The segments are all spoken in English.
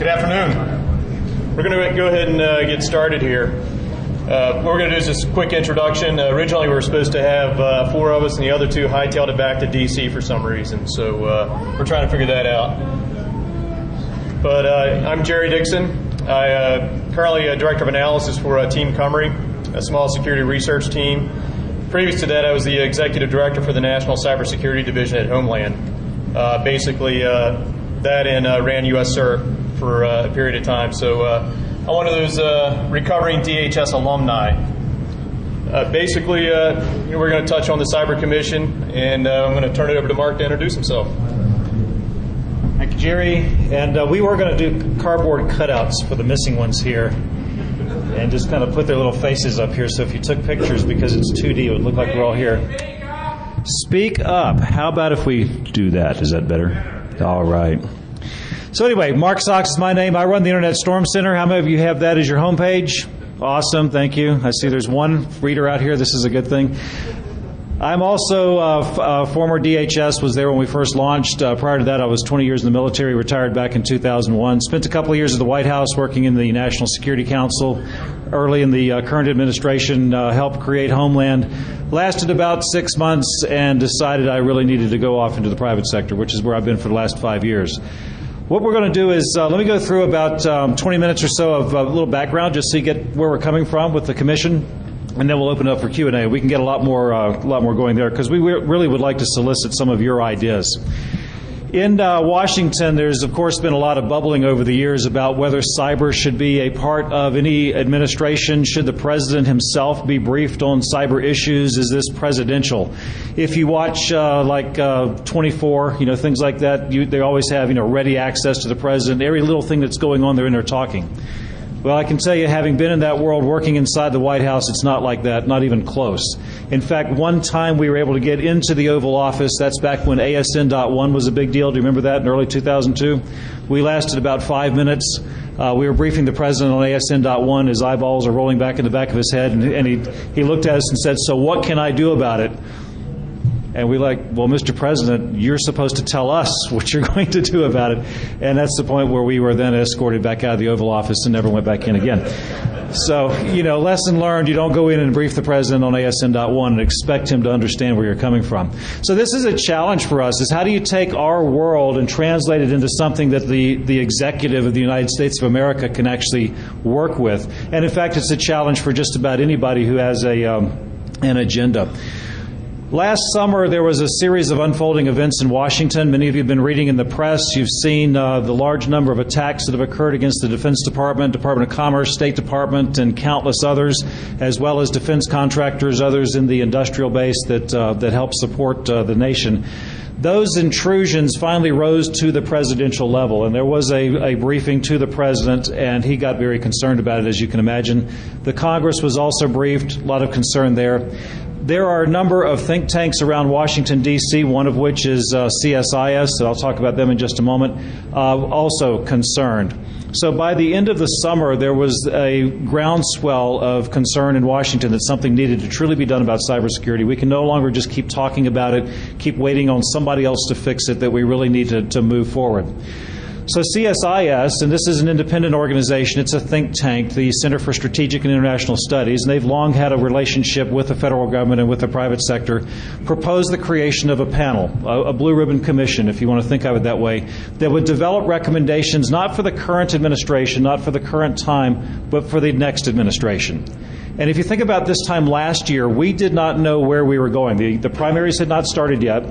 Good afternoon. We're going to go ahead and get started here. What we're going to do is just a quick introduction. Originally, we were supposed to have 4 of us, and the other 2 hightailed it back to D.C. for some reason. So we're trying to figure that out. But I'm Jerry Dixon. I currently Director of Analysis for Team Cumry, a small security research team. Previous to that, I was the Executive Director for the National Cybersecurity Division at Homeland. Basically, that and ran U.S. CERT for a period of time. So I'm one of those recovering DHS alumni. Basically, we're going to touch on the Cyber Commission, and I'm going to turn it over to Mark to introduce himself. Thank you, Jerry. And we were going to do cardboard cutouts for the missing ones here and just kind of put their little faces up here. So if you took pictures, because it's 2D, it would look like we're all here. Speak up. How about if we do that? Is that better? All right. So anyway, Mark Sox is my name. I run the Internet Storm Center. How many of you have that as your homepage? Awesome. Thank you. I see there's one reader out here. This is a good thing. I'm also former DHS, was there when we first launched. Prior to that, I was 20 years in the military, retired back in 2001. Spent a couple of years at the White House working in the National Security Council. Early in the current administration, helped create Homeland. Lasted about 6 months and decided I really needed to go off into the private sector, which is where I've been for the last 5 years. What we're going to do is, let me go through about 20 minutes or so of a little background, just so you get where we're coming from with the Commission. And then we'll open up for Q&A. We can get a lot more going there because we really would like to solicit some of your ideas. In Washington, there's, of course, been a lot of bubbling over the years about whether cyber should be a part of any administration. Should the president himself be briefed on cyber issues? Is this presidential? If you watch like 24, things like that, they always have, ready access to the president. Every little thing that's going on, they're in there talking. Well, I can tell you, having been in that world, working inside the White House, it's not like that, not even close. In fact, one time we were able to get into the Oval Office. That's back when ASN.1 was a big deal. Do you remember that in early 2002? We lasted about 5 minutes. We were briefing the president on ASN.1. His eyeballs are rolling back in the back of his head, and he looked at us and said, "So what can I do about it?" And we're like, "Well, Mr. President, you're supposed to tell us what you're going to do about it." And that's the point where we were then escorted back out of the Oval Office and never went back in again. So, lesson learned, you don't go in and brief the president on ASN.1 and expect him to understand where you're coming from. So this is a challenge for us, is how do you take our world and translate it into something that the executive of the United States of America can actually work with? And in fact, it's a challenge for just about anybody who has an agenda. Last summer, there was a series of unfolding events in Washington. Many of you have been reading in the press. You've seen the large number of attacks that have occurred against the Defense Department, Department of Commerce, State Department, and countless others, as well as defense contractors, others in the industrial base that help support the nation. Those intrusions finally rose to the presidential level, and there was a briefing to the president, and he got very concerned about it, as you can imagine. The Congress was also briefed, a lot of concern there. There are a number of think tanks around Washington, D.C., one of which is CSIS, and I'll talk about them in just a moment, also concerned. So by the end of the summer, there was a groundswell of concern in Washington that something needed to truly be done about cybersecurity. We can no longer just keep talking about it, keep waiting on somebody else to fix it, that we really need to move forward. So CSIS, and this is an independent organization, it's a think tank, the Center for Strategic and International Studies, and they've long had a relationship with the federal government and with the private sector, proposed the creation of a panel, a blue ribbon commission, if you want to think of it that way, that would develop recommendations not for the current administration, not for the current time, but for the next administration. And if you think about this time last year, we did not know where we were going. The primaries had not started yet.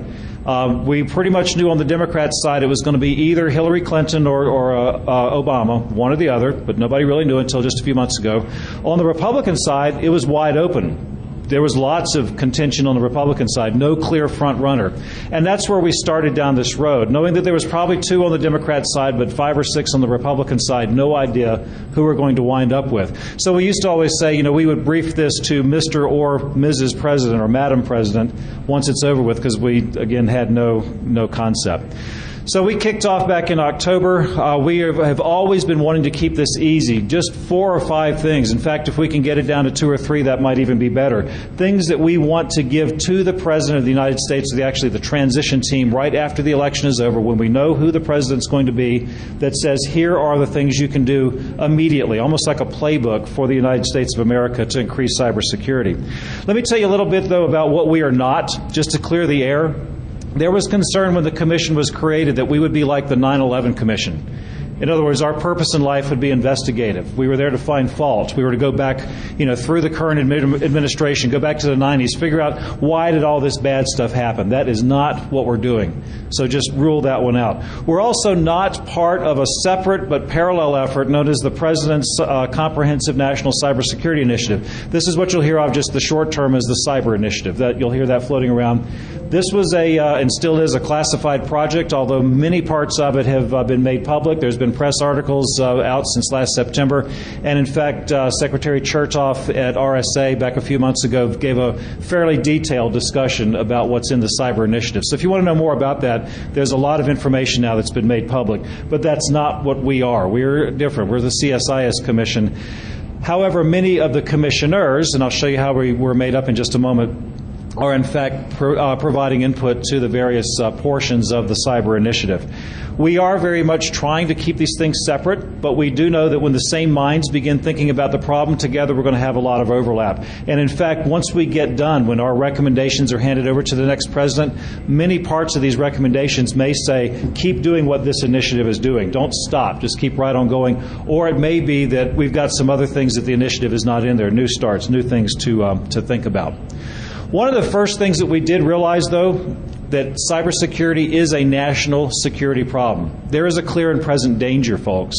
We pretty much knew on the Democrat side it was going to be either Hillary Clinton or Obama, one or the other, but nobody really knew until just a few months ago. On the Republican side, it was wide open. There was lots of contention on the Republican side, no clear front runner. And that's where we started down this road, knowing that there was probably 2 on the Democrat side, but 5 or 6 on the Republican side, no idea who we're going to wind up with. So we used to always say, we would brief this to Mr. or Mrs. President or Madam President once it's over with, because we, again, had no concept. So we kicked off back in October. We have always been wanting to keep this easy, just 4 or 5 things. In fact, if we can get it down to 2 or 3, that might even be better. Things that we want to give to the President of the United States, actually the transition team, right after the election is over, when we know who the President's going to be, that says, here are the things you can do immediately, almost like a playbook for the United States of America to increase cybersecurity. Let me tell you a little bit, though, about what we are not, just to clear the air. There was concern when the Commission was created that we would be like the 9/11 Commission. In other words, our purpose in life would be investigative. We were there to find fault. We were to go back, through the current administration, go back to the 90s, figure out why did all this bad stuff happen. That is not what we're doing. So just rule that one out. We're also not part of a separate but parallel effort known as the President's Comprehensive National Cybersecurity Initiative. This is what you'll hear of just the short term as the Cyber Initiative. You'll hear that floating around. This was and still is a classified project, although many parts of it have been made public. There's been press articles out since last September. And in fact, Secretary Chertoff at RSA back a few months ago gave a fairly detailed discussion about what's in the Cyber Initiative. So if you want to know more about that, there's a lot of information now that's been made public. But that's not what we are. We're different. We're the CSIS Commission. However, many of the commissioners, and I'll show you how we were made up in just a moment, are in fact providing input to the various portions of the Cyber Initiative. We are very much trying to keep these things separate, but we do know that when the same minds begin thinking about the problem together, we're going to have a lot of overlap. And in fact, once we get done, when our recommendations are handed over to the next president, many parts of these recommendations may say, keep doing what this initiative is doing. Don't stop. Just keep right on going. Or it may be that we've got some other things that the initiative is not in there, new starts, new things to think about. One of the first things that we did realize, though, that cybersecurity is a national security problem. There is a clear and present danger, folks.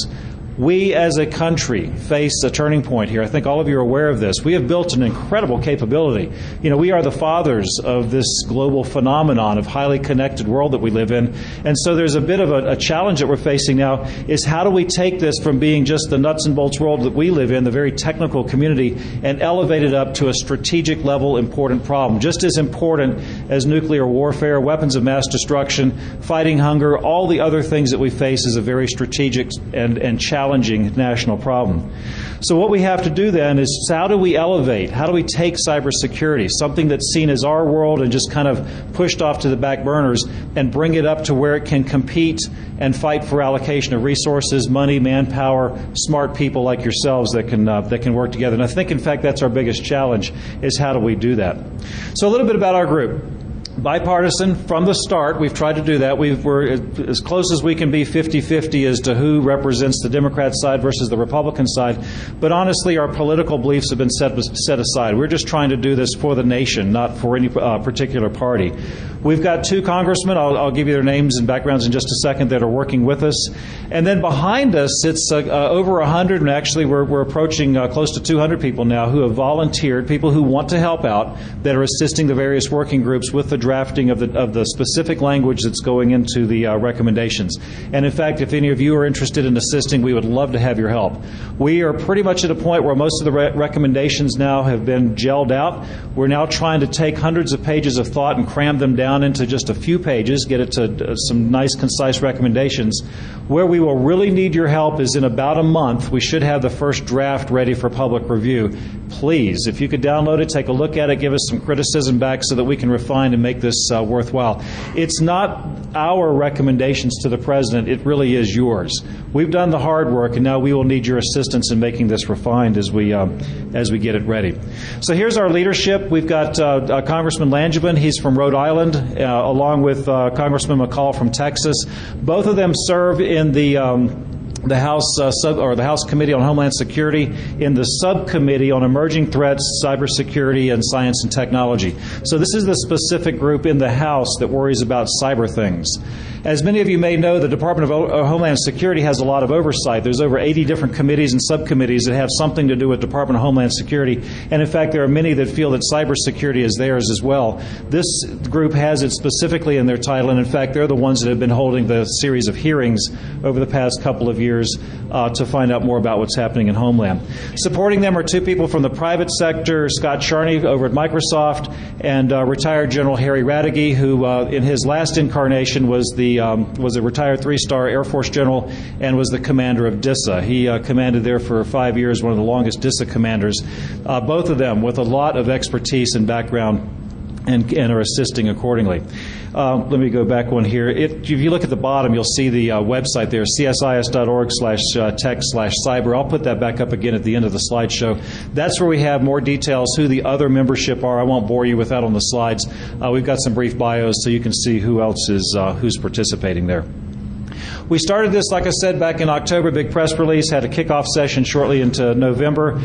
We as a country face a turning point here. I think all of you are aware of this. We have built an incredible capability. We are the fathers of this global phenomenon of highly connected world that we live in. And so there's a bit of a challenge that we're facing now is how do we take this from being just the nuts and bolts world that we live in, the very technical community, and elevate it up to a strategic level important problem. Just as important as nuclear warfare, weapons of mass destruction, fighting hunger, all the other things that we face is a very strategic and challenging national problem. So what we have to do then is how do we elevate, how do we take cybersecurity, something that's seen as our world and just kind of pushed off to the back burners, and bring it up to where it can compete and fight for allocation of resources, money, manpower, smart people like yourselves that can work together. And I think, in fact, that's our biggest challenge, is how do we do that. So a little bit about our group. Bipartisan from the start. We've tried to do that. We're as close as we can be 50-50 as to who represents the Democrat side versus the Republican side. But honestly, our political beliefs have been set aside. We're just trying to do this for the nation, not for any particular party. We've got 2 congressmen. I'll give you their names and backgrounds in just a second that are working with us. And then behind us, it's over 100, and actually we're approaching close to 200 people now who have volunteered, people who want to help out, that are assisting the various working groups with the drafting of the specific language that's going into the recommendations. And in fact, if any of you are interested in assisting, we would love to have your help. We are pretty much at a point where most of the recommendations now have been gelled out. We're now trying to take hundreds of pages of thought and cram them down into just a few pages, get it to some nice, concise recommendations. Where we will really need your help is in about a month. We should have the first draft ready for public review. Please, if you could download it, take a look at it, give us some criticism back so that we can refine and make this worthwhile. It's not our recommendations to the President. It really is yours. We've done the hard work, and now we will need your assistance in making this refined as we get it ready. So here's our leadership. We've got Congressman Langevin. He's from Rhode Island, along with Congressman McCall from Texas. Both of them serve in the House Committee on Homeland Security, in the Subcommittee on Emerging Threats, Cybersecurity, and Science and Technology. So this is the specific group in the House that worries about cyber things. As many of you may know, the Department of Homeland Security has a lot of oversight. There's over 80 different committees and subcommittees that have something to do with Department of Homeland Security. And in fact, there are many that feel that cybersecurity is theirs as well. This group has it specifically in their title, and in fact, they're the ones that have been holding the series of hearings over the past couple of years volunteers to find out more about what's happening in Homeland. Supporting them are two people from the private sector, Scott Charney over at Microsoft, and retired General Harry Radegui, who in his last incarnation was a retired three-star Air Force general and was the commander of DISA. He commanded there for 5 years, one of the longest DISA commanders. Both of them with a lot of expertise and background and are assisting accordingly. Let me go back one here. If you look at the bottom, you'll see the website there, csis.org/tech/cyber. I'll put that back up again at the end of the slideshow. That's where we have more details, who the other membership are. I won't bore you with that on the slides. We've got some brief bios so you can see who else is who's participating there. We started this, like I said, back in October, big press release, had a kickoff session shortly into November.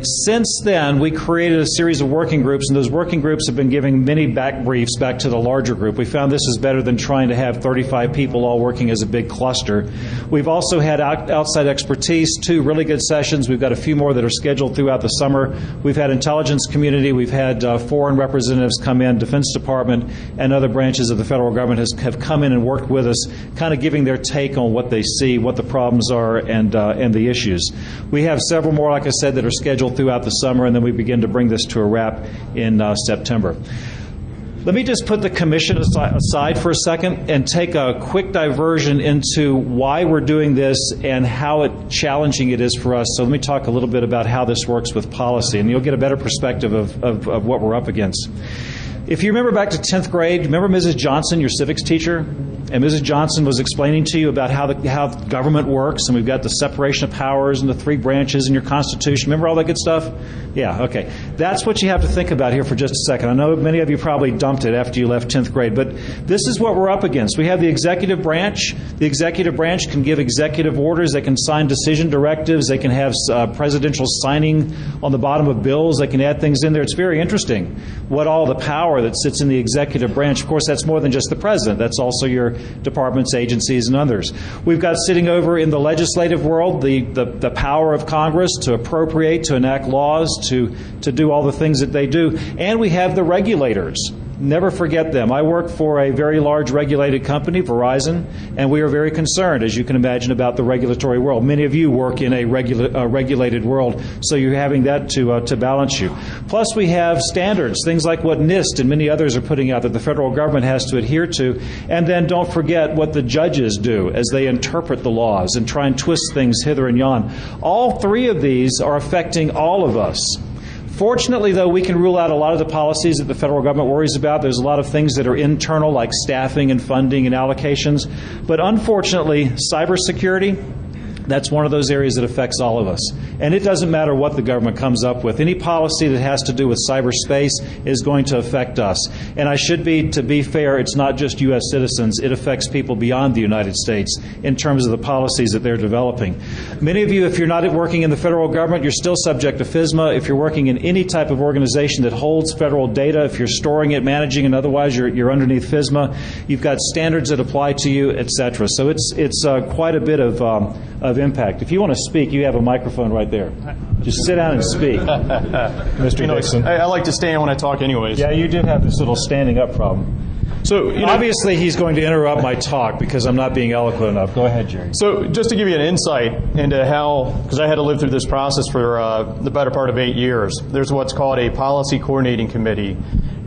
Since then, we created a series of working groups, and those working groups have been giving many back briefs back to the larger group. We found this is better than trying to have 35 people all working as a big cluster. We've also had outside expertise, 2 really good sessions. We've got a few more that are scheduled throughout the summer. We've had intelligence community. We've had foreign representatives come in, Defense Department, and other branches of the federal government have come in and worked with us, kind of giving their take on what they see, what the problems are, and the issues. We have several more, like I said, that are scheduled throughout the summer, and then we begin to bring this to a wrap in September. Let me just put the commission aside for a second and take a quick diversion into why we're doing this and how challenging it is for us. So let me talk a little bit about how this works with policy, and you'll get a better perspective of what we're up against. If you remember back to 10th grade, remember Mrs. Johnson, your civics teacher? And Mrs. Johnson was explaining to you about how government works, and we've got the separation of powers and the 3 branches in your Constitution. Remember all that good stuff? Yeah, okay. That's what you have to think about here for just a second. I know many of you probably dumped it after you left 10th grade, but this is what we're up against. We have the executive branch. The executive branch can give executive orders. They can sign decision directives. They can have presidential signing on the bottom of bills. They can add things in there. It's very interesting what all the power that sits in the executive branch. Of course, that's more than just the president. That's also your departments, agencies, and others. We've got sitting over in the legislative world the power of Congress to appropriate, to enact laws, to do all the things that they do. And we have the regulators. Never forget them. I work for a very large regulated company, Verizon, and we are very concerned, as you can imagine, about the regulatory world. Many of you work in a regulated world, so you're having that to balance you. Plus, we have standards, things like what NIST and many others are putting out that the federal government has to adhere to. And then don't forget what the judges do as they interpret the laws and try and twist things hither and yon. All 3 of these are affecting all of us. Fortunately, though, we can rule out a lot of the policies that the federal government worries about. There's a lot of things that are internal, like staffing and funding and allocations. But unfortunately, cybersecurity, that's one of those areas that affects all of us. And it doesn't matter what the government comes up with. Any policy that has to do with cyberspace is going to affect us. And to be fair, it's not just U.S. citizens. It affects people beyond the United States in terms of the policies that they're developing. Many of you, if you're not working in the federal government, you're still subject to FISMA. If you're working in any type of organization that holds federal data, if you're storing it, managing it, otherwise you're underneath FISMA. You've got standards that apply to you, etc. So it's quite a bit of impact. If you want to speak, you have a microphone right there. Just sit down and speak, Mr. Dixon. I like to stand when I talk anyways. Yeah, you do have this little standing up problem. So obviously he's going to interrupt my talk because I'm not being eloquent enough. Go ahead, Jerry. So just to give you an insight into how, because I had to live through this process for the better part of 8 years, there's what's called a policy coordinating committee.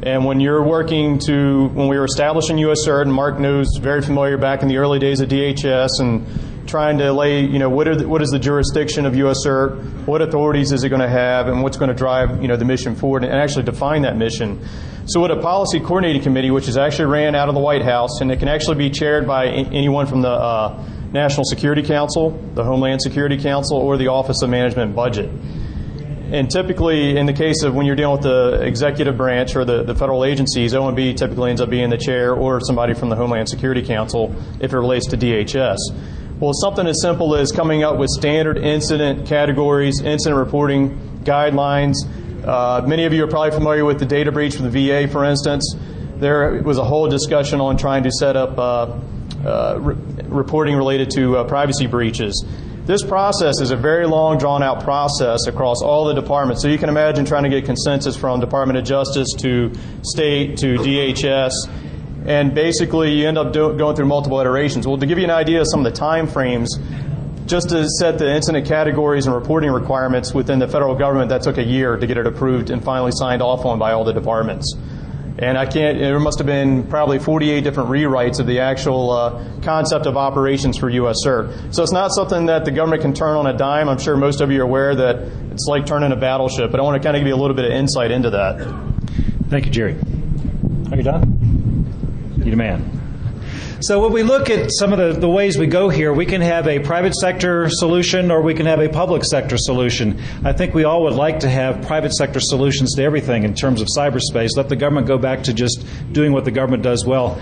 And when you're when we were establishing USCERT, and Mark knows, very familiar back in the early days of DHS, and trying to lay, what is the jurisdiction of USCERT, what authorities is it going to have, and what's going to drive, the mission forward, and actually define that mission. So what a policy coordinating committee, which is actually ran out of the White House, and it can actually be chaired by anyone from the National Security Council, the Homeland Security Council, or the Office of Management and Budget. And typically, in the case of when you're dealing with the executive branch or the federal agencies, OMB typically ends up being the chair or somebody from the Homeland Security Council if it relates to DHS. Well, something as simple as coming up with standard incident categories, incident reporting guidelines. Many of you are probably familiar with the data breach from the VA, for instance. There was a whole discussion on trying to set up reporting related to privacy breaches. This process is a very long, drawn-out process across all the departments. So you can imagine trying to get consensus from Department of Justice to State to DHS. And basically, you end up going through multiple iterations. Well, to give you an idea of some of the time frames, just to set the incident categories and reporting requirements within the federal government, that took a year to get it approved and finally signed off on by all the departments. And there must have been probably 48 different rewrites of the actual concept of operations for U.S. CERT. So it's not something that the government can turn on a dime. I'm sure most of you are aware that it's like turning a battleship, but I want to kind of give you a little bit of insight into that. Thank you, Jerry. Are you done? You're the man. So when we look at some of the ways we go here, we can have a private sector solution or we can have a public sector solution. I think we all would like to have private sector solutions to everything in terms of cyberspace. Let the government go back to just doing what the government does well.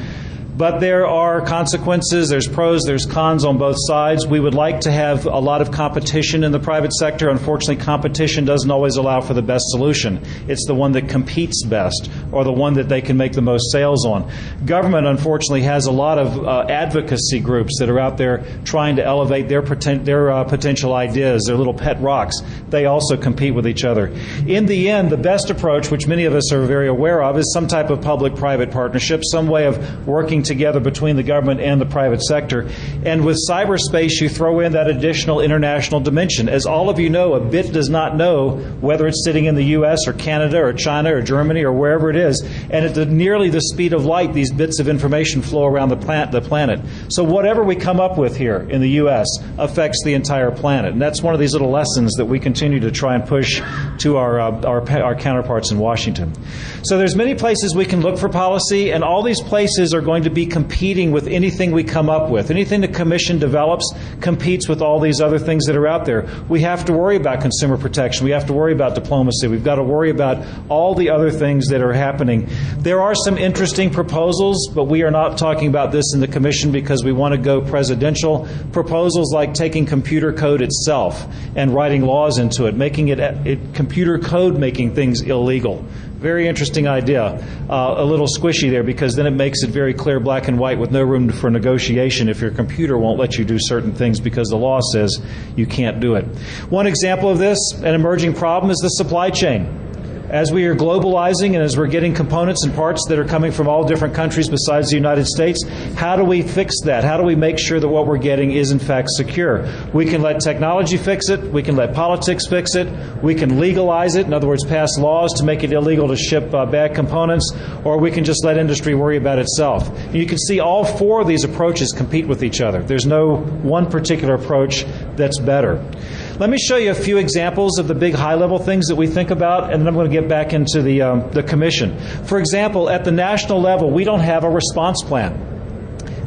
But there are consequences, there's pros, there's cons on both sides. We would like to have a lot of competition in the private sector. Unfortunately, competition doesn't always allow for the best solution. It's the one that competes best or the one that they can make the most sales on. Government, unfortunately, has a lot of advocacy groups that are out there trying to elevate their potential ideas, their little pet rocks. They also compete with each other. In the end, the best approach, which many of us are very aware of, is some type of public-private partnership, some way of working together between the government and the private sector. And with cyberspace, you throw in that additional international dimension. As all of you know, a bit does not know whether it's sitting in the U.S. or Canada or China or Germany or wherever it is. And at nearly the speed of light, these bits of information flow around the planet. So whatever we come up with here in the U.S. affects the entire planet. And that's one of these little lessons that we continue to try and push to our counterparts in Washington. So there's many places we can look for policy, and all these places are going to be competing with anything we come up with. Anything the Commission develops competes with all these other things that are out there. We have to worry about consumer protection. We have to worry about diplomacy. We've got to worry about all the other things that are happening. There are some interesting proposals, but we are not talking about this in the Commission because we want to go presidential. Proposals like taking computer code itself and writing laws into it, making it computer code making things illegal. Very interesting idea. A little squishy there because then it makes it very clear, black and white, with no room for negotiation if your computer won't let you do certain things because the law says you can't do it. One example of this, an emerging problem, is the supply chain. As we are globalizing and as we're getting components and parts that are coming from all different countries besides the United States, how do we fix that? How do we make sure that what we're getting is in fact secure? We can let technology fix it. We can let politics fix it. We can legalize it. In other words, pass laws to make it illegal to ship bad components, or we can just let industry worry about itself. And you can see all four of these approaches compete with each other. There's no one particular approach that's better. Let me show you a few examples of the big high-level things that we think about, and then I'm going to get back into the Commission. For example, at the national level, we don't have a response plan.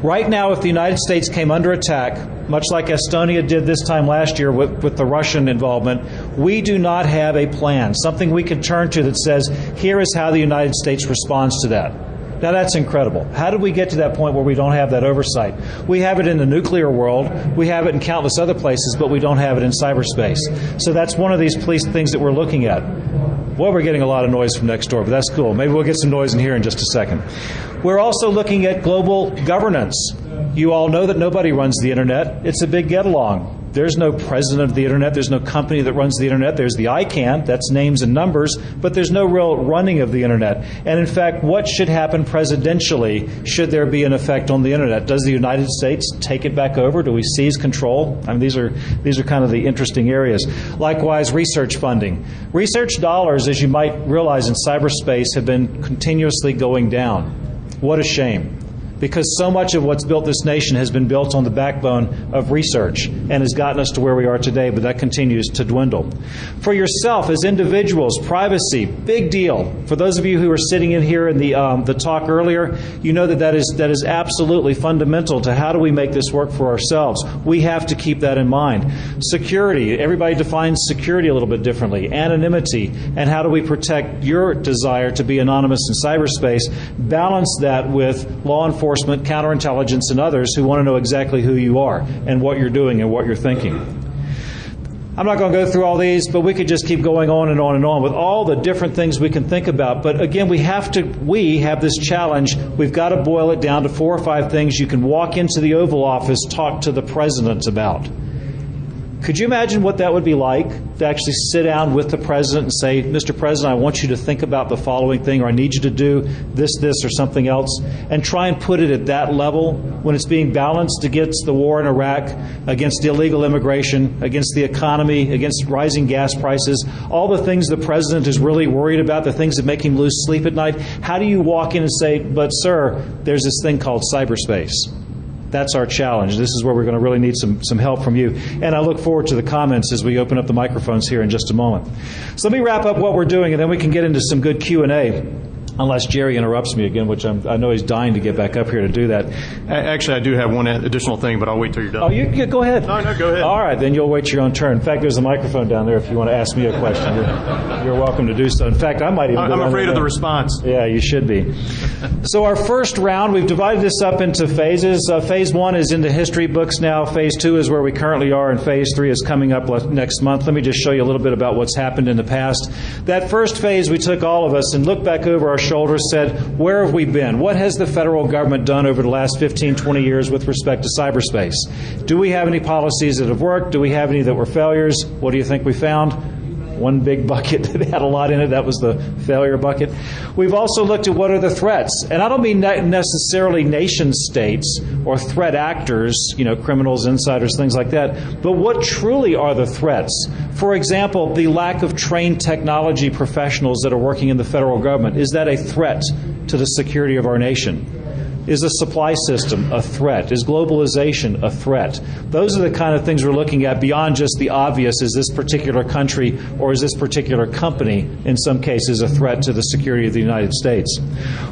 Right now, if the United States came under attack, much like Estonia did this time last year with the Russian involvement, we do not have a plan, something we can turn to that says, here is how the United States responds to that. Now that's incredible. How did we get to that point where we don't have that oversight? We have it in the nuclear world, we have it in countless other places, but we don't have it in cyberspace. So that's one of these things that we're looking at. Well, we're getting a lot of noise from next door, but that's cool. Maybe we'll get some noise in here in just a second. We're also looking at global governance. You all know that nobody runs the Internet. It's a big get-along. There's no president of the Internet. There's no company that runs the Internet. There's the ICANN. That's names and numbers. But there's no real running of the Internet. And in fact, what should happen presidentially should there be an effect on the Internet? Does the United States take it back over? Do we seize control? I mean, these are kind of the interesting areas. Likewise, research funding. Research dollars, as you might realize in cyberspace, have been continuously going down. What a shame. Because so much of what's built this nation has been built on the backbone of research and has gotten us to where we are today, but that continues to dwindle. For yourself, as individuals, privacy, big deal. For those of you who were sitting in here in the talk earlier, you know that is absolutely fundamental to how do we make this work for ourselves. We have to keep that in mind. Security, everybody defines security a little bit differently. Anonymity, and how do we protect your desire to be anonymous in cyberspace, balance that with law enforcement, counterintelligence, and others who want to know exactly who you are and what you're doing and what you're thinking. I'm not going to go through all these, but we could just keep going on and on and on with all the different things we can think about. But again, we have this challenge. We've got to boil it down to 4 or 5 things you can walk into the Oval Office, talk to the president about. Could you imagine what that would be like to actually sit down with the president and say, Mr. President, I want you to think about the following thing, or I need you to do this, or something else, and try and put it at that level when it's being balanced against the war in Iraq, against illegal immigration, against the economy, against rising gas prices, all the things the president is really worried about, the things that make him lose sleep at night. How do you walk in and say, but sir, there's this thing called cyberspace? That's our challenge. This is where we're going to really need some help from you. And I look forward to the comments as we open up the microphones here in just a moment. So let me wrap up what we're doing, and then we can get into some good Q&A. Unless Jerry interrupts me again, which I know he's dying to get back up here to do that. Actually, I do have one additional thing, but I'll wait till you're done. Oh, you go ahead. No, go ahead. All right, then you'll wait your own turn. In fact, there's a microphone down there if you want to ask me a question. You're welcome to do so. In fact, I might even I'm afraid of the response. Yeah, you should be. So our first round, we've divided this up into phases. Phase 1 is in the history books now. Phase 2 is where we currently are, and Phase 3 is coming up next month. Let me just show you a little bit about what's happened in the past. That first phase, we took all of us and looked back over our shoulders, said, where have we been? What has the federal government done over the last 15, 20 years with respect to cyberspace? Do we have any policies that have worked? Do we have any that were failures? What do you think we found? One big bucket that had a lot in it. That was the failure bucket. We've also looked at what are the threats. And I don't mean necessarily nation states or threat actors, criminals, insiders, things like that, but what truly are the threats? For example, the lack of trained technology professionals that are working in the federal government. Is that a threat to the security of our nation? Is the supply system a threat? Is globalization a threat? Those are the kind of things we're looking at beyond just the obvious, is this particular country or is this particular company, in some cases, a threat to the security of the United States.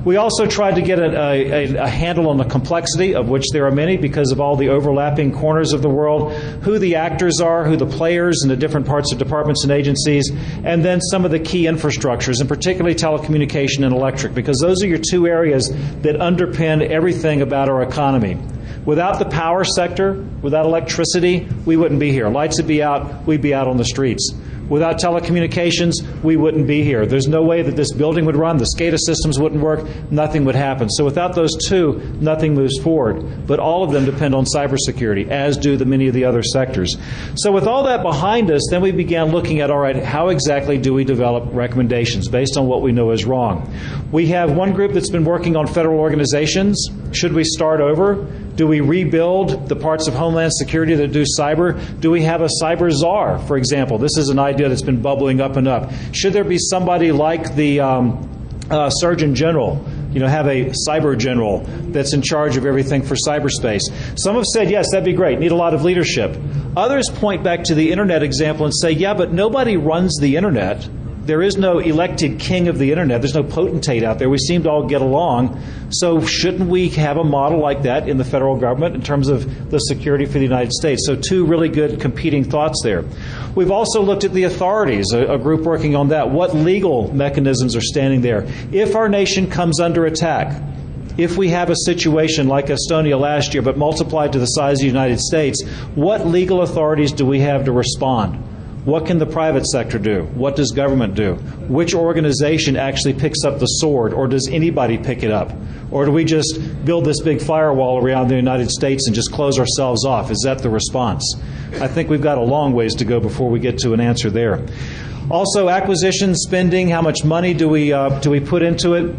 We also tried to get a handle on the complexity, of which there are many because of all the overlapping corners of the world, who the actors are, who the players in the different parts of departments and agencies, and then some of the key infrastructures, and particularly telecommunication and electric, because those are your two areas that underpin everything about our economy. Without the power sector, without electricity, we wouldn't be here. Lights would be out, we'd be out on the streets. Without telecommunications, we wouldn't be here. There's no way that this building would run, the SCADA systems wouldn't work, nothing would happen. So without those two, nothing moves forward. But all of them depend on cybersecurity, as do the many of the other sectors. So with all that behind us, then we began looking at, all right, how exactly do we develop recommendations based on what we know is wrong? We have one group that's been working on federal organizations. Should we start over? Do we rebuild the parts of Homeland Security that do cyber? Do we have a cyber czar, for example? This is an idea that's been bubbling up and up. Should there be somebody like the Surgeon General, have a cyber general that's in charge of everything for cyberspace? Some have said, yes, that'd be great, need a lot of leadership. Others point back to the Internet example and say, yeah, but nobody runs the Internet. There is no elected king of the Internet. There's no potentate out there. We seem to all get along. So shouldn't we have a model like that in the federal government in terms of the security for the United States? So two really good competing thoughts there. We've also looked at the authorities, a group working on that. What legal mechanisms are standing there? If our nation comes under attack, if we have a situation like Estonia last year, but multiplied to the size of the United States, what legal authorities do we have to respond? What can the private sector do? What does government do? Which organization actually picks up the sword, or does anybody pick it up? Or do we just build this big firewall around the United States and just close ourselves off? Is that the response? I think we've got a long ways to go before we get to an answer there. Also, acquisition, spending, how much money do we put into it?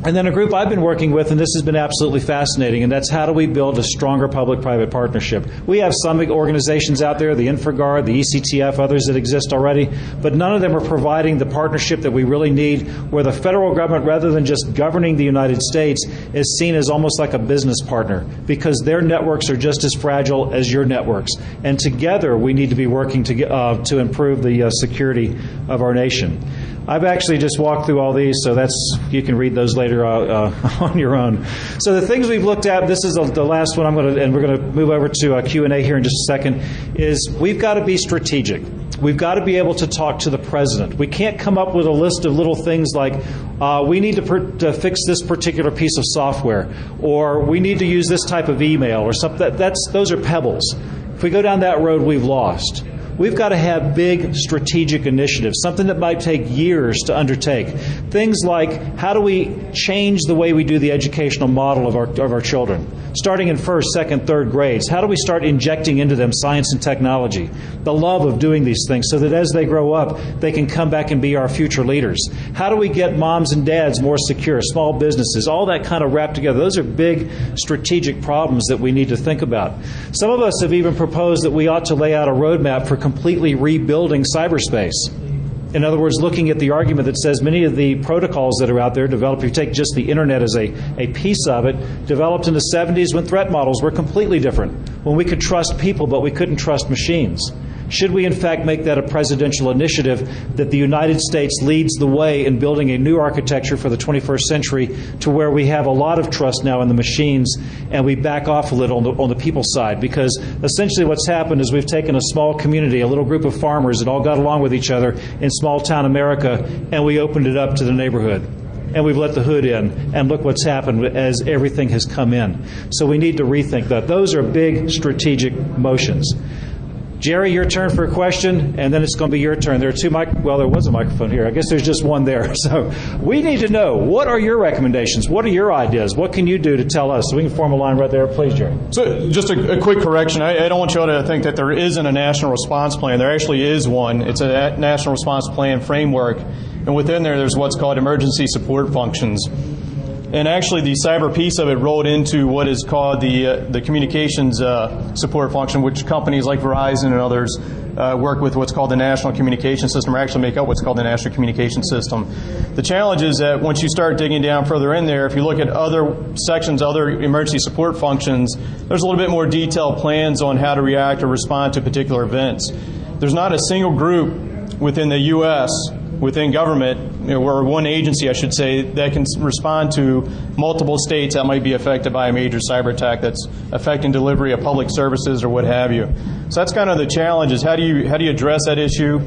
And then a group I've been working with, and this has been absolutely fascinating, and that's how do we build a stronger public-private partnership. We have some organizations out there, the InfraGard, the ECTF, others that exist already, but none of them are providing the partnership that we really need, where the federal government, rather than just governing the United States, is seen as almost like a business partner, because their networks are just as fragile as your networks. And together we need to be working to improve the security of our nation. I've actually just walked through all these, so you can read those later on your own. So the things we've looked at, this is the last one and we're going to move over to Q&A here in just a second, is we've got to be strategic. We've got to be able to talk to the president. We can't come up with a list of little things like, we need to fix this particular piece of software, or we need to use this type of email, or something. Those are pebbles. If we go down that road, we've lost. We've got to have big strategic initiatives, something that might take years to undertake. Things like, how do we change the way we do the educational model of our children starting in first, second, third grades? How do we start injecting into them science and technology, the love of doing these things, so that as they grow up, they can come back and be our future leaders? How do we get moms and dads more secure, small businesses, all that kind of wrapped together? Those are big strategic problems that we need to think about. Some of us have even proposed that we ought to lay out a roadmap for completely rebuilding cyberspace. In other words, looking at the argument that says many of the protocols that are out there developed, if you take just the internet as a piece of it, developed in the 70s when threat models were completely different, when we could trust people but we couldn't trust machines. Should we in fact make that a presidential initiative that the United States leads the way in building a new architecture for the 21st century to where we have a lot of trust now in the machines and we back off a little on the people side? Because essentially what's happened is we've taken a small community, a little group of farmers that all got along with each other in small town America, and we opened it up to the neighborhood. And we've let the hood in, and look what's happened as everything has come in. So we need to rethink that. Those are big strategic motions. Jerry, your turn for a question, and then it's going to be your turn. There are two well, there was a microphone here. I guess there's just one there. So we need to know, what are your recommendations? What are your ideas? What can you do to tell us? So we can form a line right there. Please, Jerry. So just a quick correction. I don't want you all to think that there isn't a national response plan. There actually is one. It's a national response plan framework, and within there's what's called emergency support functions. And actually, the cyber piece of it rolled into what is called the communications support function, which companies like Verizon and others work with what's called the National Communication System, or actually make up what's called the National Communication System. The challenge is that once you start digging down further in there, if you look at other sections, other emergency support functions, there's a little bit more detailed plans on how to react or respond to particular events. There's not a single group within the U.S., within government, or one agency, I should say, that can respond to multiple states that might be affected by a major cyber attack that's affecting delivery of public services or what have you. So that's kind of the challenge, is how do you address that issue?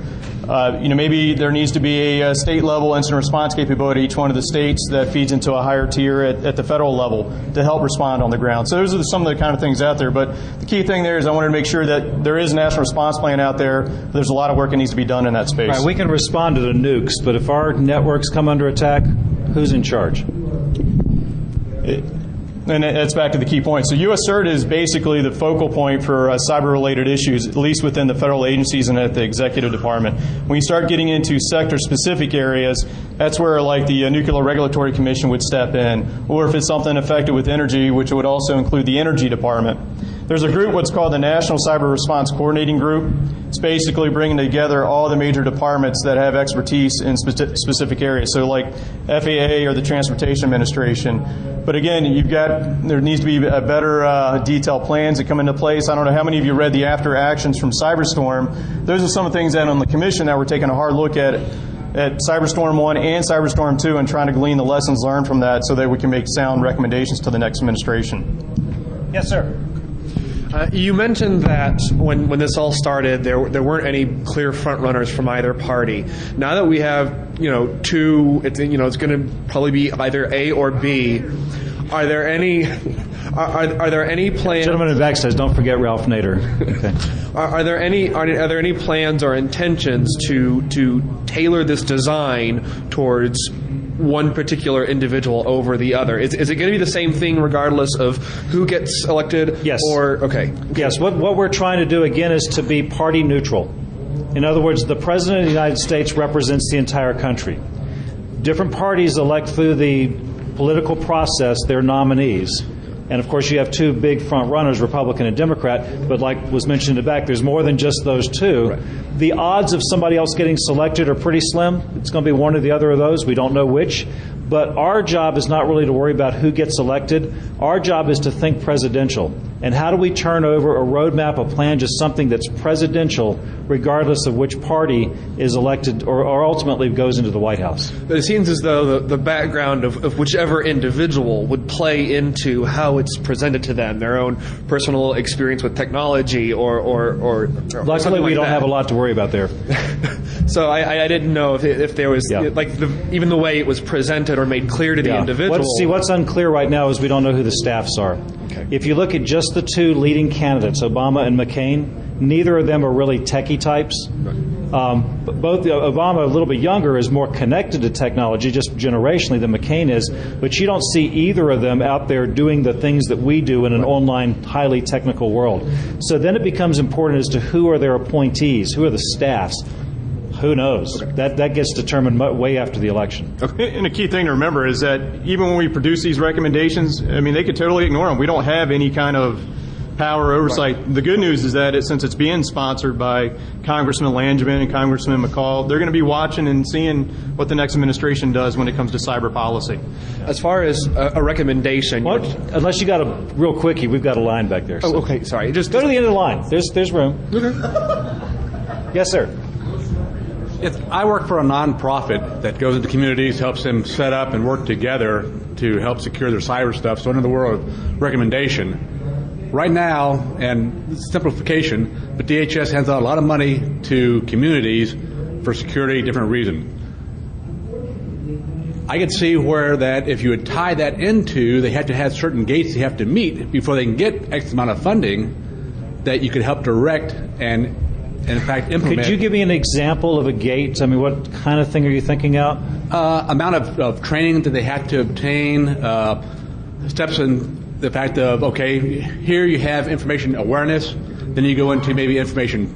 Maybe there needs to be a state-level incident response capability at each one of the states that feeds into a higher tier at the federal level to help respond on the ground. So those are some of the kind of things out there. But the key thing there is I wanted to make sure that there is a national response plan out there. There's a lot of work that needs to be done in that space. All right, we can respond to the nukes, but if our networks come under attack, who's in charge? And that's back to the key point. So U.S. CERT is basically the focal point for cyber-related issues, at least within the federal agencies and at the executive department. When you start getting into sector-specific areas, that's where like the Nuclear Regulatory Commission would step in, or if it's something affected with energy, which would also include the Energy Department. There's a group, what's called the National Cyber Response Coordinating Group. It's basically bringing together all the major departments that have expertise in specific areas, so like FAA or the Transportation Administration. But again, there needs to be a better detailed plans that come into place. I don't know how many of you read the after actions from Cyberstorm. Those are some of the things that on the Commission that we're taking a hard look at Cyberstorm 1 and Cyberstorm 2 and trying to glean the lessons learned from that so that we can make sound recommendations to the next administration. Yes, sir. You mentioned that when this all started, there weren't any clear front runners from either party. Now that we have two, it's going to probably be either A or B. Are there any plans? Gentleman in the back says, "Don't forget Ralph Nader." Okay. Are there any plans or intentions to tailor this design towards one particular individual over the other? Is it going to be the same thing regardless of who gets elected? Yes. Okay. Yes. What we're trying to do again is to be party neutral. In other words, the President of the United States represents the entire country. Different parties elect through the political process their nominees. And of course, you have two big front runners, Republican and Democrat, but like was mentioned in the back, there's more than just those two. Right. The odds of somebody else getting selected are pretty slim. It's going to be one or the other of those. We don't know which. But our job is not really to worry about who gets elected. Our job is to think presidential. And how do we turn over a roadmap, a plan, just something that's presidential, regardless of which party is elected or ultimately goes into the White House? But it seems as though the background of whichever individual would play into how it's presented to them, their own personal experience with technology or luckily, we don't have a lot to worry about there. So I didn't know if there was, even the way it was presented or made clear to the individual. What's unclear right now is we don't know who the staffs are. Okay. If you look at just the two leading candidates, Obama and McCain, neither of them are really techie types. Right. Both Obama, a little bit younger, is more connected to technology, just generationally, than McCain is. But you don't see either of them out there doing the things that we do in an online, highly technical world. So then it becomes important as to who are their appointees, who are the staffs. Who knows? Okay. That gets determined way after the election. Okay. And a key thing to remember is that even when we produce these recommendations, I mean, they could totally ignore them. We don't have any kind of power oversight. Right. The good news is that since it's being sponsored by Congressman Langevin and Congressman McCall, they're going to be watching and seeing what the next administration does when it comes to cyber policy. As far as a recommendation, unless you got a real quickie, we've got a line back there. So. Oh, okay, sorry. Just go to the end of the line. There's room. Okay. Yes, sir. I work for a nonprofit that goes into communities, helps them set up and work together to help secure their cyber stuff. So under the world of recommendation, right now, and simplification, but DHS hands out a lot of money to communities for security, different reasons. I could see where that if you would tie that into, they have to have certain gates they have to meet before they can get X amount of funding, that you could help direct and in fact implement. Could you give me an example of a gate? I mean, what kind of thing are you thinking out? Amount of training that they have to obtain, steps in the fact of, okay, here you have information awareness, then you go into maybe information,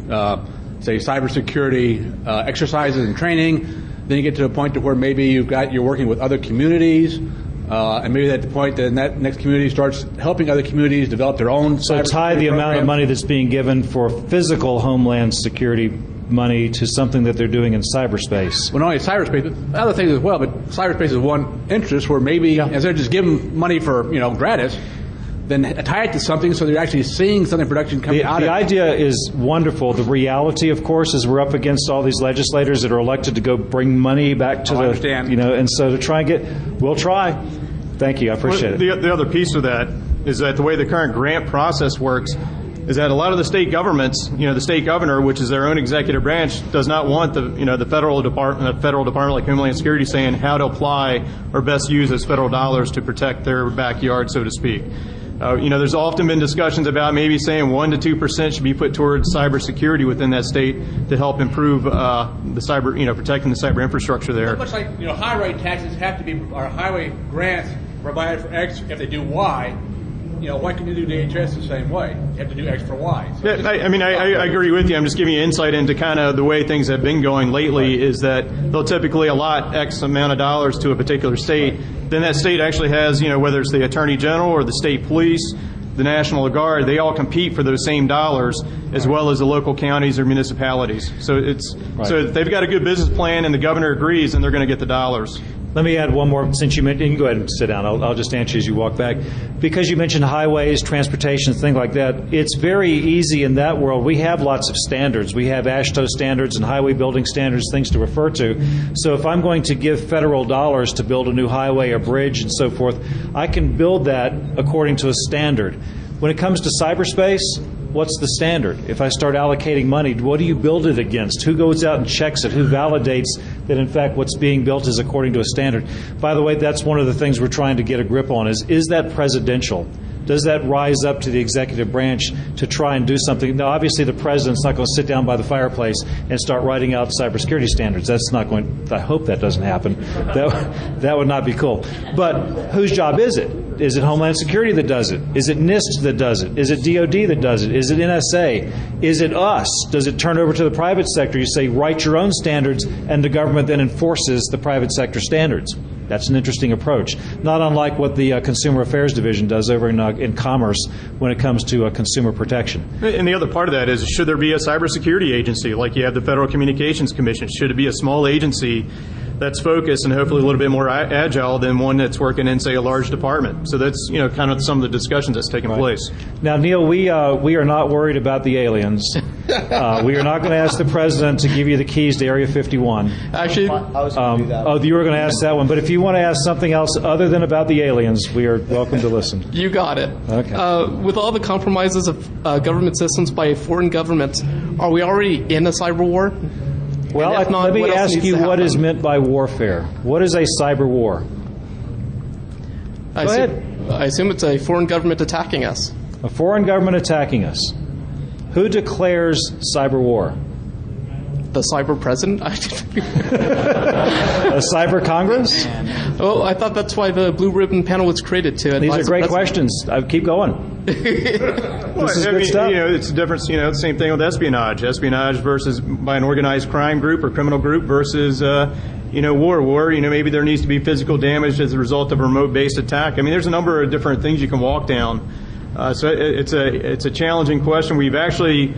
say cybersecurity exercises and training, then you get to a point to where maybe you're working with other communities, and maybe at the point that next community starts helping other communities develop their own. So tie the amount of money that's being given for physical homeland security money to something that they're doing in cyberspace. Well, not only cyberspace, but other things as well. But cyberspace is one interest where maybe instead of just giving money for gratis, then tie it to something so they're actually seeing something production coming out of it. The idea is wonderful. The reality, of course, is we're up against all these legislators that are elected to go bring money back to I understand. And so to try and we'll try. Thank you. I appreciate it. The other piece of that is that the way the current grant process works is that a lot of the state governments, the state governor, which is their own executive branch, does not want the federal department like Homeland Security saying how to apply or best use those federal dollars to protect their backyard, so to speak. There's often been discussions about maybe saying 1% to 2% should be put towards cybersecurity within that state to help improve the cyber, protecting the cyber infrastructure there. Much like highway taxes have to be, or highway grants provided for X if they do Y. Why can you do DHS the same way? You have to do X for Y. So I agree with you. I'm just giving you insight into kind of the way things have been going lately. Right. Is that they'll typically allot X amount of dollars to a particular state. Then that state actually has, whether it's the Attorney General or the state police, the National Guard, they all compete for those same dollars, as well as the local counties or municipalities. So so if they've got a good business plan and the governor agrees, then they're going to get the dollars. Let me add one more, since you mentioned, you can go ahead and sit down. I'll just answer as you walk back. Because you mentioned highways, transportation, things like that, it's very easy in that world. We have lots of standards. We have AASHTO standards and highway building standards, things to refer to. So if I'm going to give federal dollars to build a new highway or bridge and so forth, I can build that according to a standard. When it comes to cyberspace, what's the standard? If I start allocating money, what do you build it against? Who goes out and checks it? Who validates that, in fact, what's being built is according to a standard? By the way, that's one of the things we're trying to get a grip on is that presidential? Does that rise up to the executive branch to try and do something? Now, obviously, the president's not going to sit down by the fireplace and start writing out cybersecurity standards. That's not going. I hope that doesn't happen. That would not be cool. But whose job is it? Is it Homeland Security that does it? Is it NIST that does it? Is it DOD that does it? Is it NSA? Is it us? Does it turn over to the private sector? You say, write your own standards, and the government then enforces the private sector standards. That's an interesting approach, not unlike what the Consumer Affairs Division does over in Commerce when it comes to consumer protection. And the other part of that is, should there be a cybersecurity agency like you have the Federal Communications Commission? Should it be a small agency that's focused and hopefully a little bit more agile than one that's working in, say, a large department? So that's kind of some of the discussions that's taking place. Now, Neil, we are not worried about the aliens. We are not going to ask the president to give you the keys to Area 51. Actually, I was going to do that. Oh, you were going to ask that one. But if you want to ask something else other than about the aliens, we are welcome to listen. You got it. Okay. With all the compromises of government systems by foreign governments, are we already in a cyber war? Well, let me ask you what is meant by warfare. What is a cyber war? Go ahead. I assume it's a foreign government attacking us. A foreign government attacking us. Who declares cyber war? the cyber president? A cyber Congress? Oh, I thought that's why the Blue Ribbon panel was created to advise These are the great president. questions. Keep going. This is good stuff. It's a difference. Same thing with espionage. Espionage versus by an organized crime group or criminal group versus, war. Maybe there needs to be physical damage as a result of a remote-based attack. There's a number of different things you can walk down. So it's a challenging question. We've actually,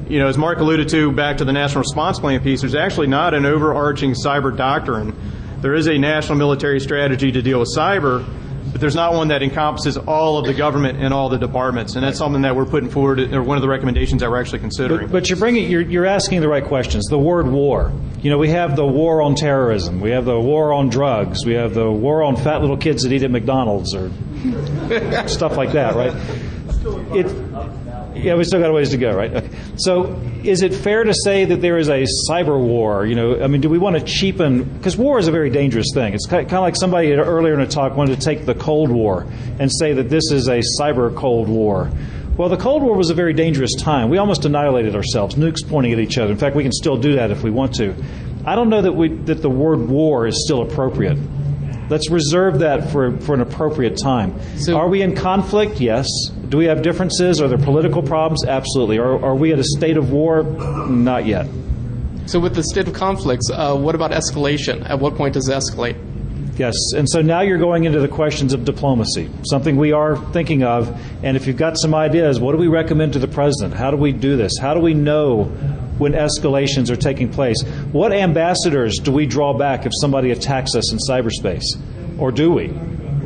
as Mark alluded to, back to the National Response Plan piece, there's actually not an overarching cyber doctrine. There is a national military strategy to deal with cyber, but there's not one that encompasses all of the government and all the departments, and that's something that we're putting forward, or one of the recommendations that we're actually considering. But you're asking the right questions. The word war. We have the war on terrorism. We have the war on drugs. We have the war on fat little kids that eat at McDonald's or stuff like that, right? Yeah, we still got a ways to go, right? Okay. So is it fair to say that there is a cyber war? Do we want to cheapen? Because war is a very dangerous thing. It's kind of like somebody earlier in a talk wanted to take the Cold War and say that this is a cyber Cold War. Well, the Cold War was a very dangerous time. We almost annihilated ourselves, nukes pointing at each other. In fact, we can still do that if we want to. I don't know that the word war is still appropriate. Let's reserve that for an appropriate time. So, are we in conflict? Yes. Do we have differences? Are there political problems? Absolutely. Are we at a state of war? Not yet. So with the state of conflicts, what about escalation? At what point does it escalate? Yes, and so now you're going into the questions of diplomacy, something we are thinking of. And if you've got some ideas, what do we recommend to the president? How do we do this? How do we know when escalations are taking place? What ambassadors do we draw back if somebody attacks us in cyberspace? Or do we?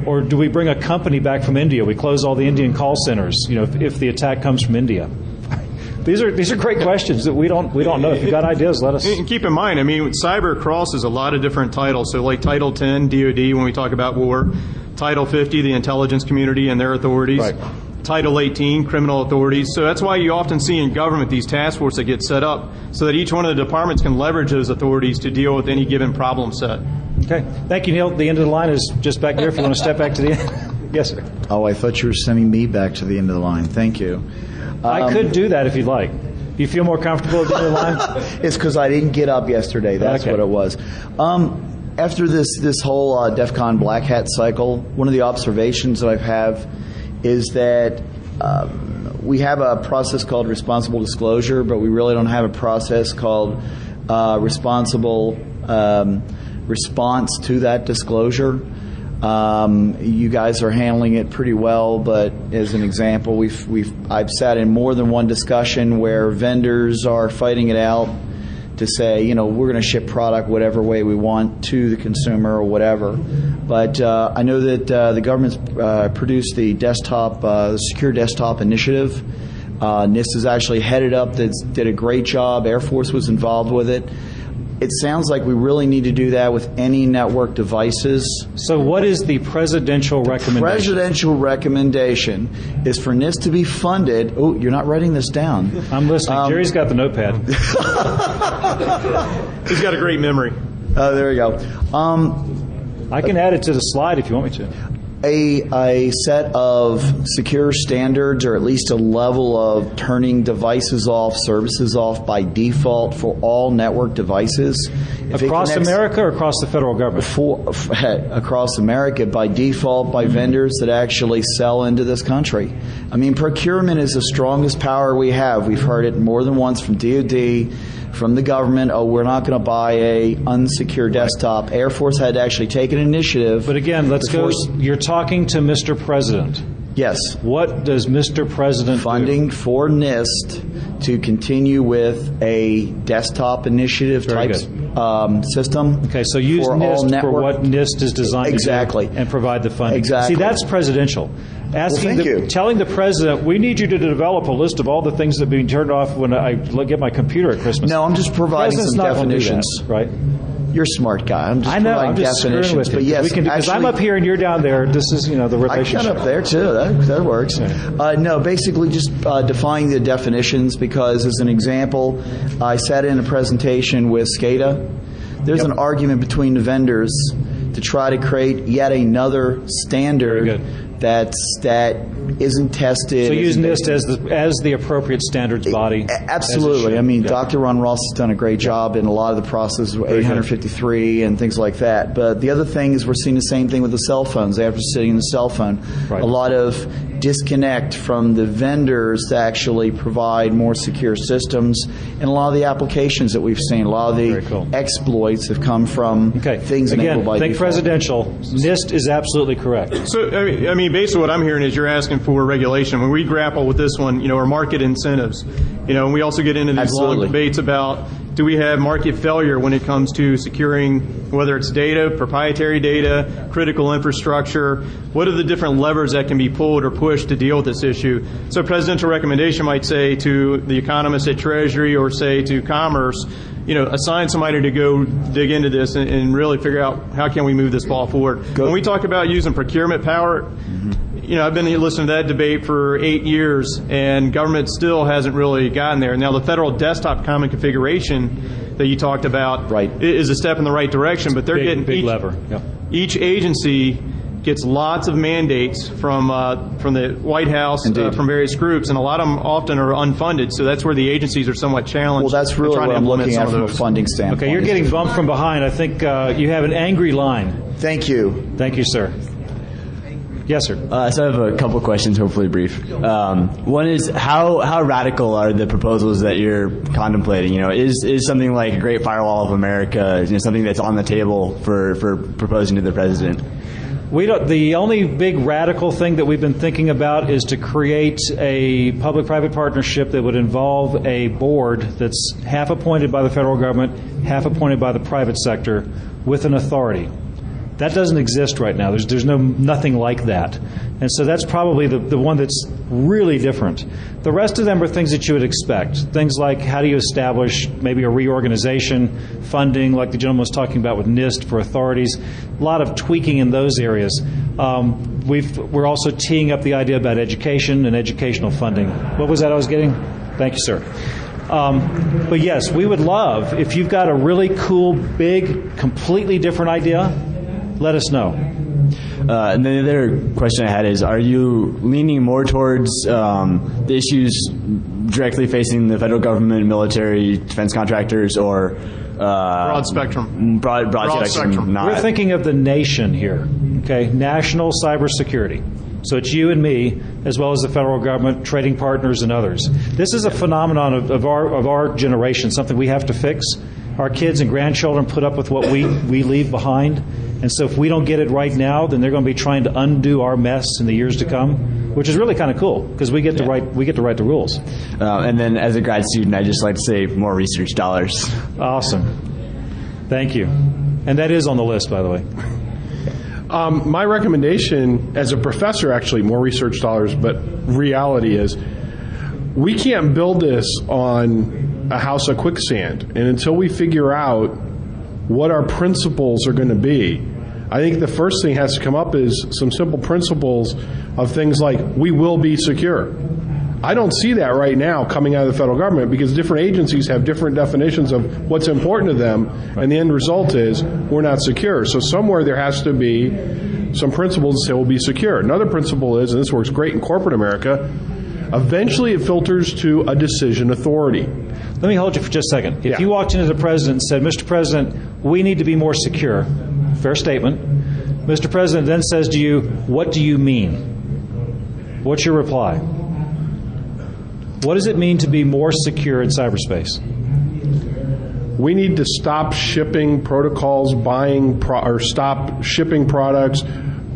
Or do we bring a company back from India? We close all the Indian call centers, if the attack comes from India. These are great questions that we don't know. If you've got ideas, let us. And keep in mind, cyber crosses a lot of different titles. So like Title 10, DOD, when we talk about war. Title 50, the intelligence community and their authorities. Right. Title 18, criminal authorities. So that's why you often see in government these task forces that get set up so that each one of the departments can leverage those authorities to deal with any given problem set. Okay. Thank you, Neil. The end of the line is just back there if you want to step back to the end. Yes, sir. Oh, I thought you were sending me back to the end of the line. Thank you. I could do that if you'd like. Do you feel more comfortable at the end of the line? It's because I didn't get up yesterday. That's Okay. what it was. After this whole DEF CON Black Hat cycle, one of the observations that I have is that we have a process called responsible disclosure, but we really don't have a process called responsible response to that disclosure. You guys are handling it pretty well, but as an example, I've sat in more than one discussion where vendors are fighting it out to say, we're going to ship product whatever way we want to the consumer or whatever. But I know that the government's produced the Secure Desktop Initiative. NIST has actually headed up, did a great job. Air Force was involved with it. It sounds like we really need to do that with any network devices. So what is the presidential recommendation? Presidential recommendation is for NIST to be funded. Oh, you're not writing this down. I'm listening. Jerry's got the notepad. He's got a great memory. There you go. I can add it to the slide if you want me to. A set of secure standards, or at least a level of turning devices off, services off by default for all network devices. Across America or across the federal government? Across America by default by vendors that actually sell into this country. Procurement is the strongest power we have. We've heard it more than once from DOD, from the government. Oh, we're not going to buy a unsecure desktop. Air Force had to actually take an initiative. But again, let's go. You're talking to Mr. President. Yes. What does Mr. President funding for NIST to continue with a desktop initiative type system? Okay, so use NIST for what NIST is designed to do and provide the funding. Exactly. See, that's presidential. Telling the president, we need you to develop a list of all the things that are being turned off when I get my computer at Christmas. No, I'm just providing some definitions. Right? You're a smart guy. I'm just providing definitions. But yes, because I'm up here and you're down there. This is, the relationship. I got up there too. That works. No, basically just defining the definitions, because as an example, I sat in a presentation with SCADA. There's an argument between the vendors to try to create yet another standard that isn't tested. So use isn't- NIST as the appropriate standards body. Absolutely. I mean, Dr. Ron Ross has done a great job in a lot of the processes, 853 and things like that. But the other thing is we're seeing the same thing with the cell phones. After sitting in the cell phone, Right. a lot of disconnect from the vendors to actually provide more secure systems, and a lot of the applications that we've seen, a lot of the Very cool. exploits have come from Okay. things Again, enabled by think default. presidential. NIST is absolutely correct. So, I mean, basically what I'm hearing is you're asking for regulation. When we grapple with this one, our market incentives, and we also get into these long Absolutely. debates about do we have market failure when it comes to securing, whether it's data, proprietary data, critical infrastructure, what are the different levers that can be pulled or pushed to deal with this issue? So a presidential recommendation might say to the economists at Treasury or say to Commerce, assign somebody to go dig into this and really figure out how can we move this ball forward. When we talk about using procurement power, I've been listening to that debate for 8 years, and government still hasn't really gotten there. Now, the federal desktop common configuration that you talked about Right. is a step in the right direction, but they're getting Big lever. Yep. each agency gets lots of mandates from the White House, Indeed. from various groups, and a lot of them often are unfunded. So that's where the agencies are somewhat challenged. Well, that's really in trying what to I'm implement looking some at of from a those. funding standpoint. Okay, you're getting bumped from behind. I think you have an angry line. Thank you. Thank you, sir. Yes, sir. So I have a couple questions, hopefully brief. One is how radical are the proposals that you're contemplating? Is something like a Great Firewall of America something that's on the table for proposing to the president? The only big radical thing that we've been thinking about is to create a public-private partnership that would involve a board that's half appointed by the federal government, half appointed by the private sector, with an authority. That doesn't exist right now. There's nothing like that. And so that's probably the one that's really different. The rest of them are things that you would expect. Things like how do you establish maybe a reorganization, funding, like the gentleman was talking about with NIST for authorities, a lot of tweaking in those areas. We're also teeing up the idea about education and educational funding. What was that I was getting? Thank you, sir. But yes, we would love, if you've got a really cool, big, completely different idea, let us know. And then the other question I had is, are you leaning more towards the issues directly facing the federal government, military, defense contractors, or Broad spectrum. Broad spectrum. Not. We're thinking of the nation here, okay? National cybersecurity. So it's you and me, as well as the federal government, trading partners, and others. This is a phenomenon of our generation, something we have to fix. Our kids and grandchildren put up with what we leave behind. And so if we don't get it right now, then they're going to be trying to undo our mess in the years to come, which is really kind of cool because we get to write the rules. And then as a grad student, I just like to say more research dollars. Awesome. Thank you. And that is on the list, by the way. My recommendation as a professor, actually, more research dollars, but reality is we can't build this on a house of quicksand. And until we figure out what our principles are going to be, I think the first thing has to come up is some simple principles of things like we will be secure. I don't see that right now coming out of the federal government because different agencies have different definitions of what's important to them, and the end result is we're not secure. So somewhere there has to be some principles that say we'll be secure. Another principle is, and this works great in corporate America, eventually it filters to a decision authority. Let me hold you for just a second. If you walked into the president and said, Mr. President, we need to be more secure, fair statement. Mr. President then says to you, what do you mean? What's your reply? What does it mean to be more secure in cyberspace? We need to stop shipping protocols, or stop shipping products,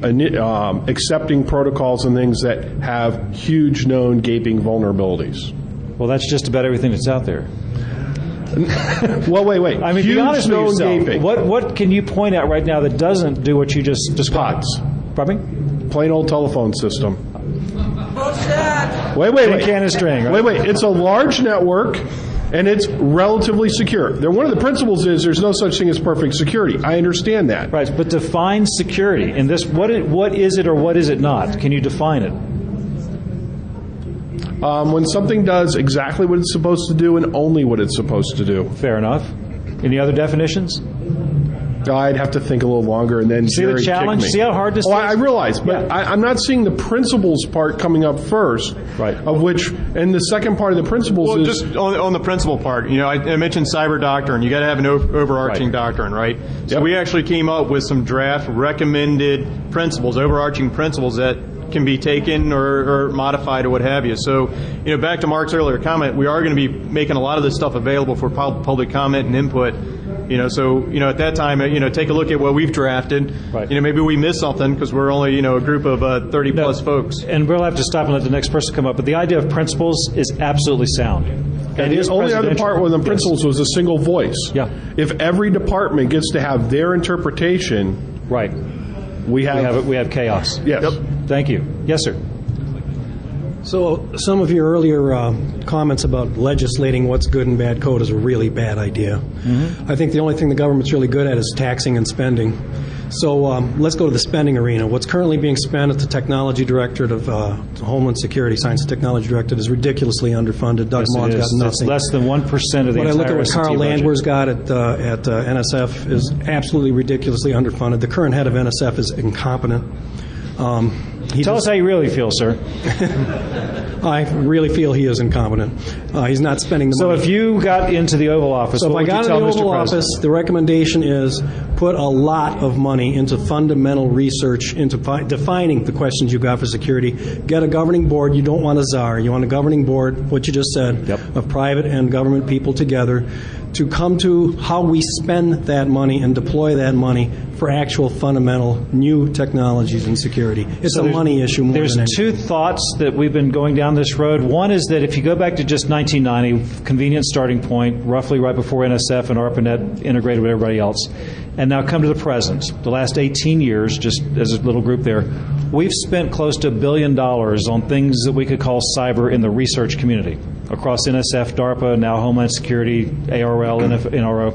accepting protocols and things that have huge known gaping vulnerabilities. Well, that's just about everything that's out there. Well, wait. I mean, huge be honest with known yourself. gaping. What can you point out right now that doesn't do what you just described? POTS. Pardon me? Plain old telephone system. Wait. Can of string. Right? Wait. It's a large network, and it's relatively secure. One of the principles is there's no such thing as perfect security. I understand that. Right, but define security. In this, what is it or what is it not? Can you define it? When something does exactly what it's supposed to do and only what it's supposed to do. Fair enough. Any other definitions? I'd have to think a little longer, and then See Jerry the kicked challenge? me. See how hard this Oh, is? I realize, but Yeah. I'm not seeing the principles part coming up first. Right. Of which, and the second part of the principles Well, is just on the principal part, I mentioned cyber doctrine. You got to have an overarching Right. doctrine, right? So Yep. we actually came up with some draft recommended principles, overarching principles that can be taken or modified or what have you. So, back to Mark's earlier comment, we are going to be making a lot of this stuff available for public comment and input. So at that time, take a look at what we've drafted. Right. Maybe we missed something because we're only a group of 30 plus folks. And we'll have to stop and let the next person come up. But the idea of principles is absolutely sound. And the only other part with the principles was a single voice. Yeah. If every department gets to have their interpretation, Right. we have We have chaos. Yes. Yep. Thank you. Yes, sir. So some of your earlier comments about legislating what's good and bad code is a really bad idea. I think the only thing the government's really good at is taxing and spending. So let's go to the spending arena. What's currently being spent at the Technology Directorate of Homeland Security, Science and Technology Directorate, is ridiculously underfunded. Doug Yes, it Maughan's got is. nothing. It's less than 1% of the When I entire look at what SCT Carl budget. Landwehr's got at NSF is absolutely ridiculously underfunded. The current head of NSF is incompetent. Tell us how you really feel, sir. I really feel he is incompetent. He's not spending the So money. if you got into the Oval Office, So what if I would got you in tell the Mr. Oval President? Office, the recommendation is put a lot of money into fundamental research into defining the questions you've got for security. Get a governing board. You don't want a czar. You want a governing board, what you just said, Yep. of private and government people together to come to how we spend that money and deploy that money for actual fundamental new technologies in security. It's So a there's- money issue more There's than anything. two thoughts that we've been going down this road. One is that if you go back to just 1990, convenient starting point, roughly right before NSF and ARPANET integrated with everybody else, and now come to the present, the last 18 years, just as a little group there, we've spent close to $1 billion on things that we could call cyber in the research community, across NSF, DARPA, now Homeland Security, ARL, NRO.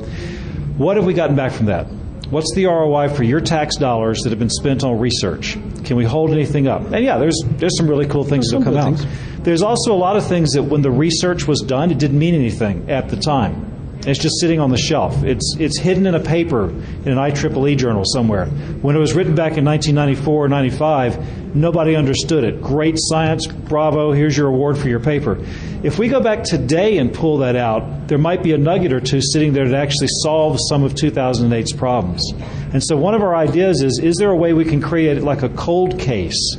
What have we gotten back from that? What's the ROI for your tax dollars that have been spent on research? Can we hold anything up? And yeah, there's some really cool things that come out. There's also a lot of things that when the research was done, it didn't mean anything at the time. It's just sitting on the shelf. It's hidden in a paper in an IEEE journal somewhere. When it was written back in 1994 or 95, nobody understood it. Great science, bravo, here's your award for your paper. If we go back today and pull that out, there might be a nugget or two sitting there that actually solves some of 2008's problems. And so one of our ideas is there a way we can create like a cold case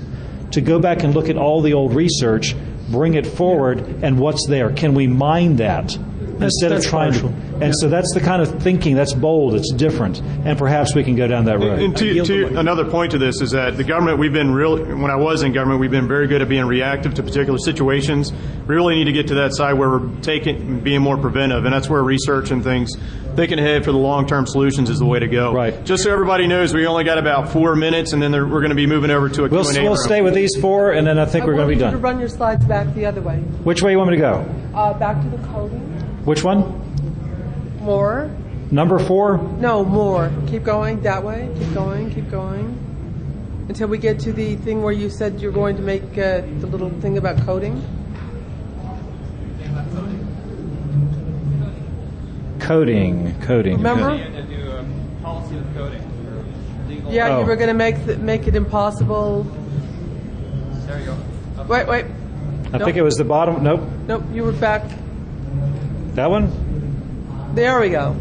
to go back and look at all the old research, bring it forward, and what's there? Can we mine that? Instead of that's trying partial. to, and so that's the kind of thinking that's bold, it's different, and perhaps we can go down that road. And to another point to this is that the government, when I was in government, we've been very good at being reactive to particular situations. We really need to get to that side where we're being more preventive, and that's where research and things, thinking ahead for the long-term solutions is the way to go. Right. Just so everybody knows, we only got about 4 minutes, and then we're going to be moving over to a Q&A We'll room. stay with these four, and then I think we're going to be I want you to done. run your slides back the other way. Which way you want me to go? Back to the coding. Which one? More. Number 4? No, more. Keep going that way. Keep going. Keep going. Until we get to the thing where you said you're going to make the little thing about coding. Coding. Remember? Yeah, Oh. you were going to make it impossible. There you go. Wait. I think it was the bottom. Nope. Nope, you were back. That one? There we go.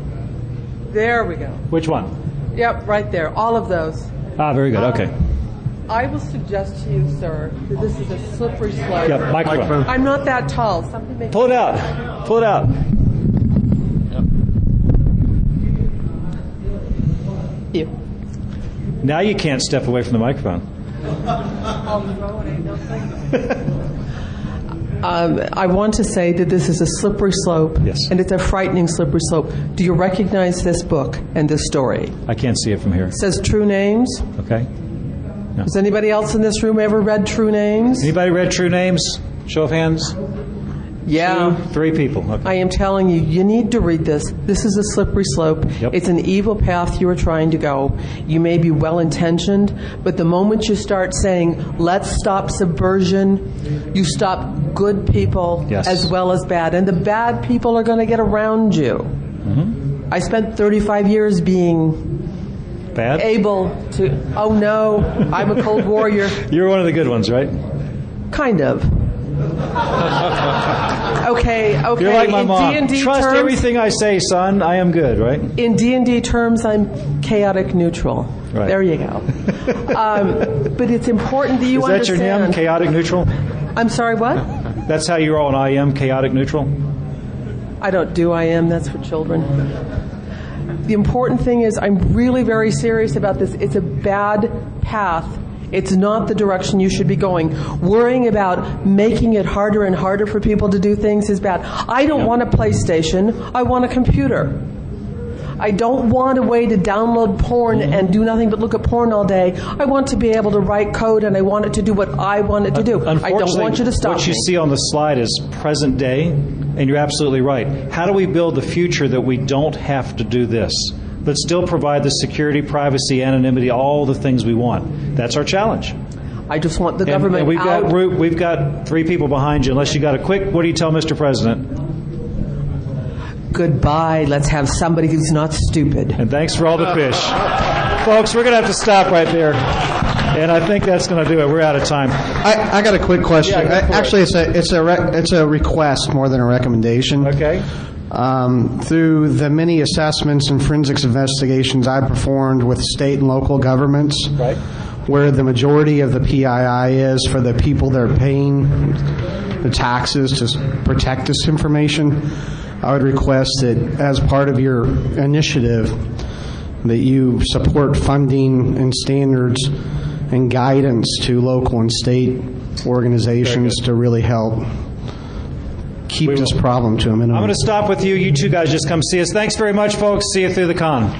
There we go. Which one? Yep, right there. All of those. Ah, very good. Okay. I will suggest to you, sir, that this is a slippery slope. Yep, microphone. I'm not that tall. Something makes Pull it out. Pull it out. you. Now you can't step away from the microphone. I'll throw it, ain't nothing. I want to say that this is a slippery slope, Yes. and it's a frightening slippery slope. Do you recognize this book and this story? I can't see it from here. It says True Names. Okay. Has anybody else in this room ever read True Names? Anybody read True Names? Show of hands. Yeah. 2, 3 people. Okay. I am telling you, you need to read this. This is a slippery slope. Yep. It's an evil path you are trying to go. You may be well-intentioned, but the moment you start saying, let's stop subversion, you stop good people Yes. as well as bad. And the bad people are going to get around you. I spent 35 years being Bad? able to. Oh no, I'm a cold warrior. You're one of the good ones, right? Kind of. Okay. You're like my in mom. D&D Trust terms, everything I say, son. I am good, right? In D&D terms, I'm chaotic neutral. Right. There you go. But it's important that you Is that your understand. name, chaotic neutral? I'm sorry, what? That's how you're all an I am, chaotic neutral? I don't do I am. That's for children. The important thing is I'm really very serious about this. It's a bad path. It's not the direction you should be going. Worrying about making it harder and harder for people to do things is bad. I don't want a PlayStation. I want a computer. I don't want a way to download porn and do nothing but look at porn all day. I want to be able to write code, and I want it to do what I want it to do. I don't want you to stop what you me. see on the slide is present day, and you're absolutely right. How do we build the future that we don't have to do this, but still provide the security, privacy, anonymity, all the things we want? That's our challenge. I just want the government and we've got 3 people behind you. Unless you got a quick, what do you tell Mr. President? Goodbye. Let's have somebody who's not stupid. And thanks for all the fish. Folks, we're going to have to stop right there. And I think that's going to do it. We're out of time. I got a quick question. Yeah, actually, it's a request more than a recommendation. Okay. Through the many assessments and forensics investigations I performed with state and local governments, right, where the majority of the PII is for the people that are paying the taxes to protect this information, I would request that as part of your initiative that you support funding and standards and guidance to local and state organizations to really help keep this problem to a minimum. I'm going to stop with you. You two guys just come see us. Thanks very much, folks. See you through the con.